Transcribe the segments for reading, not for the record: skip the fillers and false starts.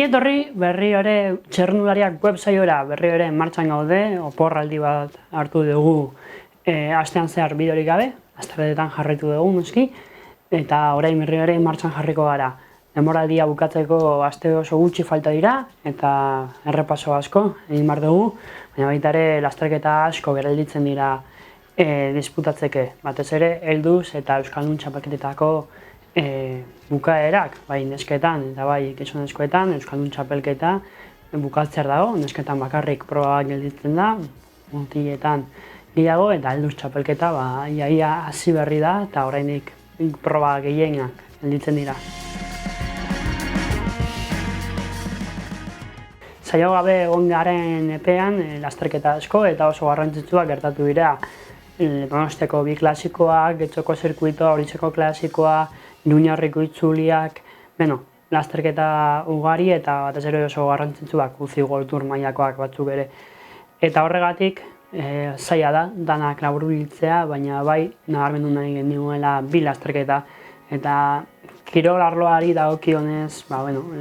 Ongi etorri berri ere txirrindulariak websaiora berri ere martxan gaude, oporraldi bat hartu dugu astean zehar bideorik gabe, asteretan jarraitu dugu noski, eta orain berri ere martxan jarriko gara. Denboraldia bukatzeko aste oso gutxi falta dira eta errepaso asko egin behar dugu, baina baita ere lasterketa asko gelditzen dira disputatzeke. Batez ere helduz eta Euskaldun txapelketetako bukaerak, bai nesketan eta bai gizonezkoetan, Euskaldun txapelketa bukatzear dago, nesketan bakarrik proba gelditzen da, mutiletan gehiago eta helduz txapelketa iaia hasi berri da eta oraindik proba gehienak gelditzen dira. Saio gabe egon garen epean lasterketa asko eta oso garrantzitsuak gertatu dira. Donostiako bi klasikoak, Getxoko zirkuitoa, Oritzeko klasikoa, Iruñarriko itzuliak, lasterketa ugari eta batez ere oso garrantzitsuak, UCI World Tour mailakoak batzuk ere. Eta horregatik zaila da, danak laburbiltzea, baina bai nabarmendu nahi genuela bi lasterketa. Eta kirol arloari dagokionez,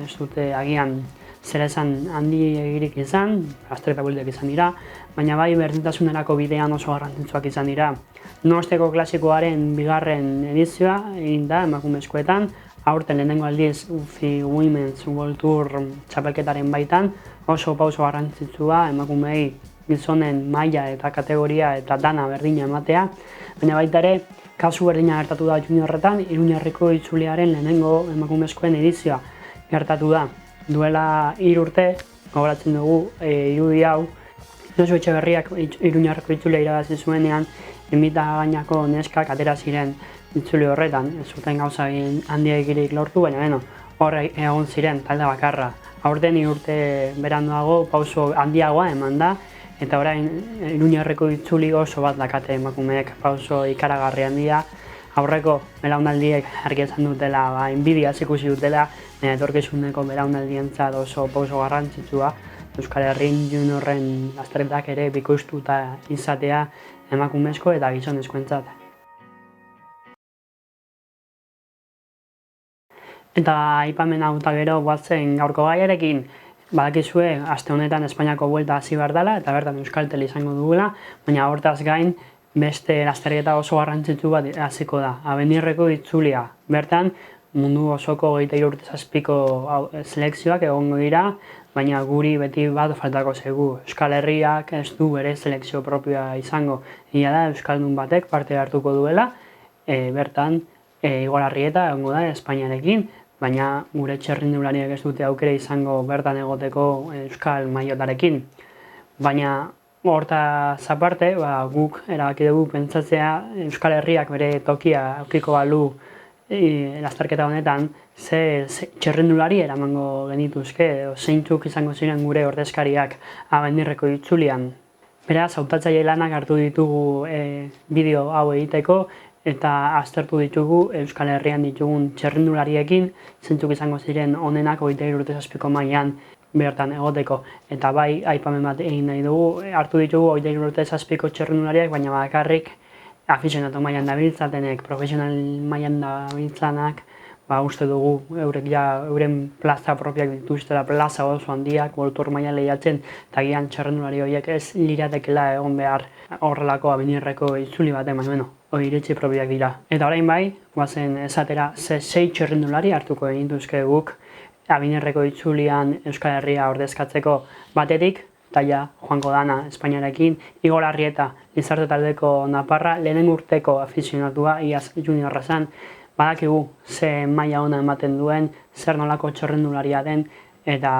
ez dute agian zer esan handiegirik izan, lasterketa bueltak izan dira, baina bai berdintasunerako bidean oso garrantzitsuak izan dira. Donostiako klasikoaren bigarren edizioa egin da emakumezkoetan, aurten lehenengo aldiz UCI Women's World Tour txapelketaren baitan, oso pauso garrantzitsua emakumei gizonen maila eta kategoria eta dana berdina ematea, baina baita ere kasu berdina gertatu da juniorretan, Iruñarriko itzuliaren lehenengo emakumezkoen edizioa gertatu da. Duela 3 urte, gogoratzen dugu irudi hau, Josu Etxeberriak Iruñarriko itzulia irabazi zuenean, 2000 gainako neskak atera ziren itzuli horretan, ez zuten gauza handiegirik lortu, baina hor egon ziren talde bakarra. Aurten 3 urte beranduago pauso handiagoa eman da, eta orain Iruñarriko itzuli oso bat dakate emakumeek pauso ikaragarri handia. Aurreko belaunaldiek argi esan dutela, inbidiaz ikusi dutela, etorkizuneko belaunaldientzat oso pauso garrantzitsua, Euskal Herrin juniorren lasterketak ere bikoiztuta izatea emakumezko eta gizonezkoentzat. Eta aipamen hau eta gero guatzen gaurko gaiarekin, badakizue aste honetan Espainiako buelta hasi behar dela eta bertan Euskaltel izango dugula, baina hortaz gain beste lasterketa oso garrantzitsu bat hasiko da, Abenirreko itzulia. Bertan mundu osoko 23 urte zazpiko selekzioak egongo dira, baina guri beti bat faltako zaigu. Euskal Herriak ez du bere selekzio propioa izango. Egia da Euskaldun batek parte hartuko duela, bertan Igor Arrieta egongo da Espainiarekin, baina gure txirrindulariek ez dute aukera izango bertan egoteko Euskal mailotarekin. Baina hortaz aparte, guk erabaki dugu pentsatzea Euskal Herriak bere tokia aukiko balu lasterketa honetan, ze txirrindulari eramango genituzke, zeintzuk izango ziren gure ordezkariak Abenirreko itzulian. Beraz, hautatzaile lanak hartu ditugu bideo hau egiteko eta aztertu ditugu Euskal Herrian ditugun txirrindulariekin, zeintzuk izango ziren onenak 23 urte zazpiko mailan bertan egoteko. Eta bai, aipamen bat egin nahi dugu, hartu ditugu 23 urte zazpiko txirrindulariak, baina bakarrik afizionatu mailan dabiltzatenek, profesional mailan dabiltzanak, uste dugu euren plaza propiak dituztela, plaza oso handiak, World Tour mailan lehiatzen, eta gian txirrindulari horiek ez liratekela egon behar horrelako Abenirreko itzuli baten, baina iritzi propioak dira. Eta orain bai, guazen esatera 6 txirrindulari hartuko genituzke guk Abenirreko itzulian Euskal Herria ordezkatzeko. Batetik, taia joango dana Espainiarekin, Igor Arrieta, Lizarte taldeko naparra, lehenengo urteko afizionatua, iaz juniorra zen, badakigu ze maila ona ematen duen, zer nolako txirrindularia den, eta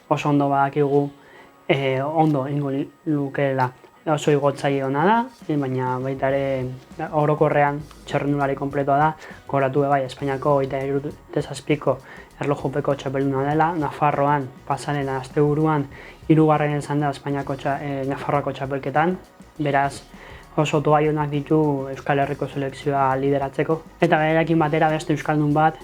oso ondo badakigu ondo ingo lukeela. Oso igotzaile ona da, baina baita ere orokorrean txirrindulari konpletoa da, gogoratu bai Espainiako 23 urte zazpiko erlojupeko txapelduna dela, Nafarroan pasaren asteburuan 3. izan da Espainiako Nafarroako txapelketan, beraz oso toaionak ditu Euskal Herriko selekzioa lideratzeko. Eta berarekin batera beste euskaldun bat,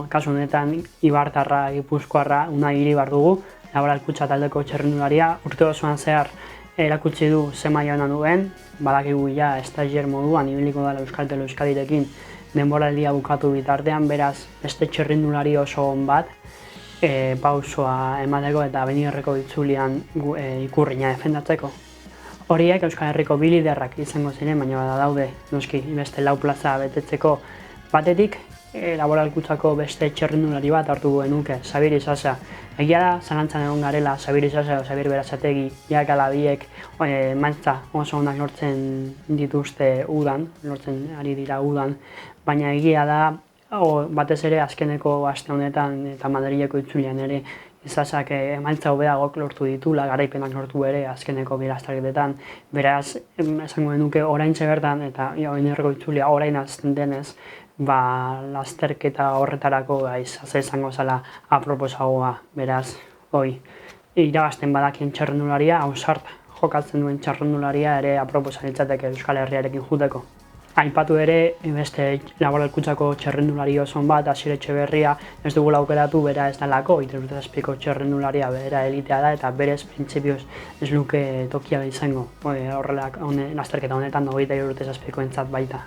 kasu honetan ibartarra, gipuzkoarra, Unai Iribar dugu, Laboral Kutxa taldeko txirrindularia, urte osoan zehar erakutsi du ze maila ona duen, badakigu estagier moduan ibiliko dela Euskaltel Euskadirekin denboraldia bukatu bitartean, beraz beste txirrindulari oso on bat, pausoa emateko eta Benidorreko itzulian ikurrina defendatzeko. Horiek Euskal Herriko bi liderrak izango ziren, baina daude noski beste 4 plaza betetzeko. Batetik, Laboralkuntzako beste txirrindulari bat hartu genuke, Xabier Isasa. Egia da, zalantzan egon garela Xabier Isasa edo Xabier Berazategi, ala biek emaitza oso onak lortzen dituzte udan, lortzen ari dira udan, baina egia da, batez ere azkeneko aste honetan eta Madrileko itzulian ere Isasak emaitza hobeagok lortu ditula, garaipenak lortu ere azkeneko bi lasterketetan. Beraz, esango genuke oraintxe bertan eta Benidorreko itzulia orain hasten denez, lasterketa horretarako Isasa izango zela aproposagoa. Beraz, irabazten badakien txirrindularia, ausart jokatzen duen txirrindularia ere aproposa litzateke Euskal Herriarekin joateko. Aipatu ere, beste Laboralkuntzako txirrindulari oson bat, Asier Etxeberria, ez dugula aukeratu, bera ez dalako, 37ko txirrindularia bera elitea da, eta berez printzipioz ez luke tokia izango. Horrelak lasterketa honetan 27ko entzat baita.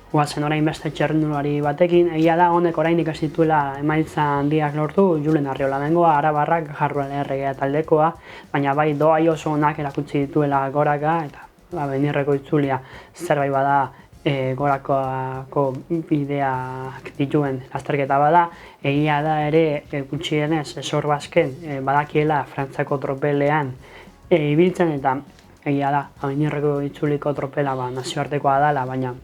Guazen orain beste txirrindulari batekin, egia da honek oraindik ez dituela emaitza handiak lortu, Julen Arriola bengoa, arabarrak, Jarruela erregea taldekoa, baina bai doai oso onak erakutsi dituela goraka, eta Benidorreko itzulia zerbait bada gorakoko bideak dituen lasterketa bada, egia da ere gutxienez esor bazken badakiela Frantziako tropelean ibiltzen, eta egia da Benidorreko itzuliko tropela nazioartekoa dela, baina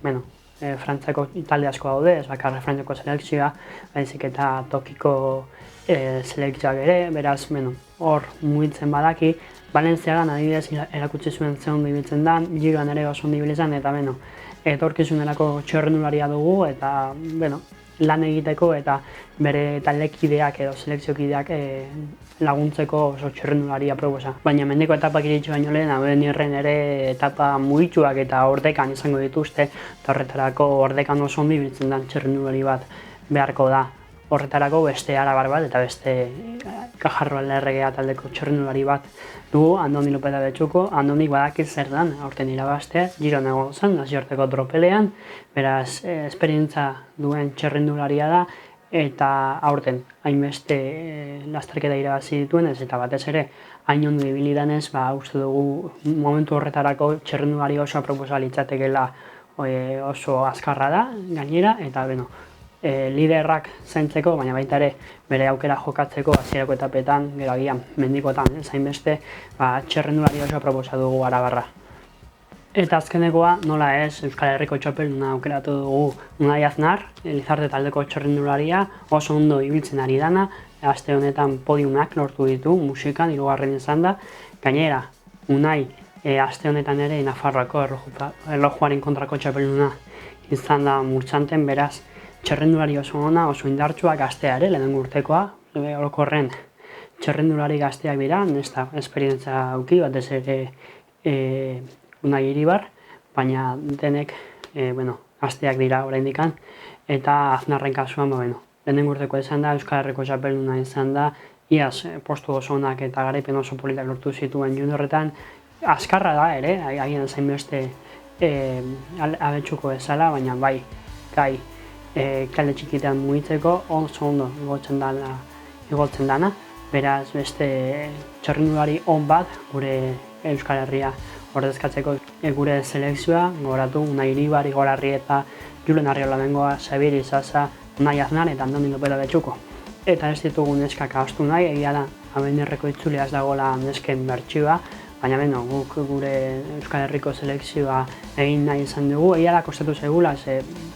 Frantziako talde asko daude, ez bakarra Frantziako selekzioa, baizik eta tokiko selekzioak ere, beraz, hor mugitzen badaki. Valentziagan adibidez erakutsi zuen ze ondo ibiltzen da, Giroan ere oso ondo ibiltzen, eta etorkizunerako txirrindularia dugu, eta lan egiteko eta bere taldekideak edo selekziokideak laguntzeko oso txirrindularia aproposa. Baina mendeko etapak iritsi baino lehen, Benidorren ere etapa mugituak eta ordekan izango dituzte, eta horretarako ordekan oso ondo ibiltzen da txirrindulari bat beharko da. Horretarako beste arabar bat eta beste Jarruela erregea taldeko txirrindulari bat dugu, Andoni Lopez de Abetxuko. Andonik badakit zer dan aurten irabaztea, Giron egon zen, nazioarteko tropelean, beraz esperientza duen txirrindularia da, eta aurten hainbeste lasterketa irabazi dituenez, eta batez ere hain ondo ibili denez, uste dugu momentu horretarako txirrindulari oso aproposa litzatekeela, oso azkarra da gainera, eta liderrak zaintzeko, baina baita ere bere aukera jokatzeko hasierako etapetan, gero agian mendikotan, zainbeste, txirrindulari oso aproposa dugu arabarra. Eta azkenekoa, nola ez, Euskal Herriko txapelduna aukeratu dugu Unai Aznar, Lizarte taldeko txirrindularia, oso ondo ibiltzen ari dana, aste honetan podiumak lortu ditu, musikan, 3. izan da. Gainera, Unai aste honetan ere Nafarroako erlojuaren kontrako txapelduna izan da Murtxanten, beraz, txirrindulari oso ona, oso indartsuak, gaztea ere, lehenengo urtekoa, orokorren txirrindulari gazteak dira, nesta esperientzia auki, batez ere Unai Iribar, baina denek, gazteak dira oraindikan, eta Aznarren kasuan, lehenengo urteko izan da, Euskal Herriko txapelduna izan da, iaz postu oso onak eta garaipen oso politak lortu zituen juniorretan, azkarra da ere, agian zainbeste Abetxuko ezala, baina bai, gai, kalde txikitean mugitzeko oso ondo igotzen dana, beraz beste txirrindulari on bat gure Euskal Herria ordezkatzeko gure selekzioa, gogoratu Unai Iribar, Igor Arrieta, Julen Arriola bengoa, Xabier Isasa, Unai Aznar eta Andoni Lopez de Abetxuko. Eta ez ditugu neskak ahaztu nahi, egia da Benidorreko itzulia ez dagoela nesken bertsioa, baina guk gure Euskal Herriko selekzioa egin nahi izan dugu. Egia da kostatu zegula,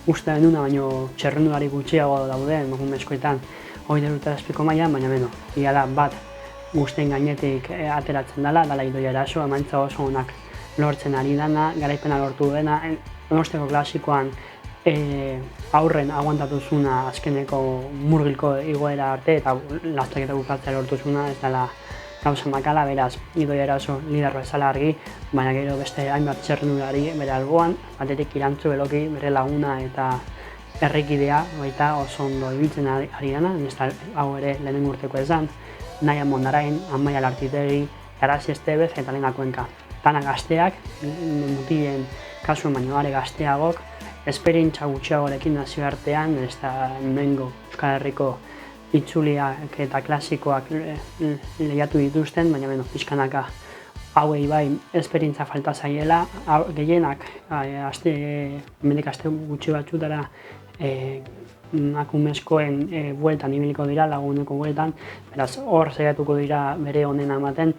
uste benuna baino txirrindulari gutxiago daude emakumezkoetan 27ko mailan, baina egia da bat guztien gainetik ateratzen dela Idoia Eraso, emaitza oso onak lortzen ari dana, garaipena lortu dena, Donostiko klasikoan aurren aguantatu zuna azkeneko murgilko igoera arte eta lasterketa bukatzea lortu zuna, ez dela gauza makala, beraz Idoia Eraso lider bezala argi, baina gero beste hainbat txirrindulari bere alboan, batetik Irantzu Beloki, bere laguna eta errekidea baita oso ondo ibiltzen ari dana, hau ere lehenengo urteko ezan, Naia Mondarain, Amaia Lartitegi, Arazi Estebez eta Lena Kuenka. Dana gazteak, mutilen kasuen baino are gazteagok, esperientza gutxiagorekin nazioartean, ez da hemengo Euskal Herriko itzuliak eta klasikoak lehiatu dituzten, baina pixkanaka hauei bai esperientza falta zaiela, gehienak hemendik aste gutxi batzutara emakumezkoen bueltan ibiliko dira, laguneko bueltan, beraz hor saiatuko dira bere onena ematen.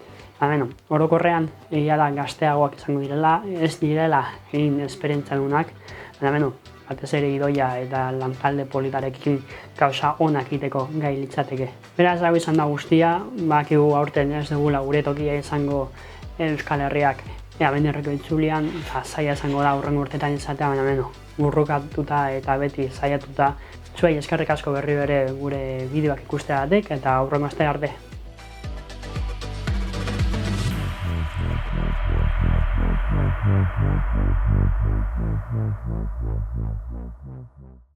Orokorrean egia da gazteagoak izango direla, ez direla egin esperientzadunak, baina batez ere idoia eta lantalde politarekin gauza onak egiteko gai litzateke. Beraz, hau izan da guztia, badakigu aurten ez dugula gure tokia izango Euskal Herriak Abenduko itzulian, zaila izango da hurrengo urteetan izatea, baina burrukatuta eta beti saiatuta. Zuei eskerrik asko berriro ere gure bideoak ikusteagatik eta hurrengo aste arte.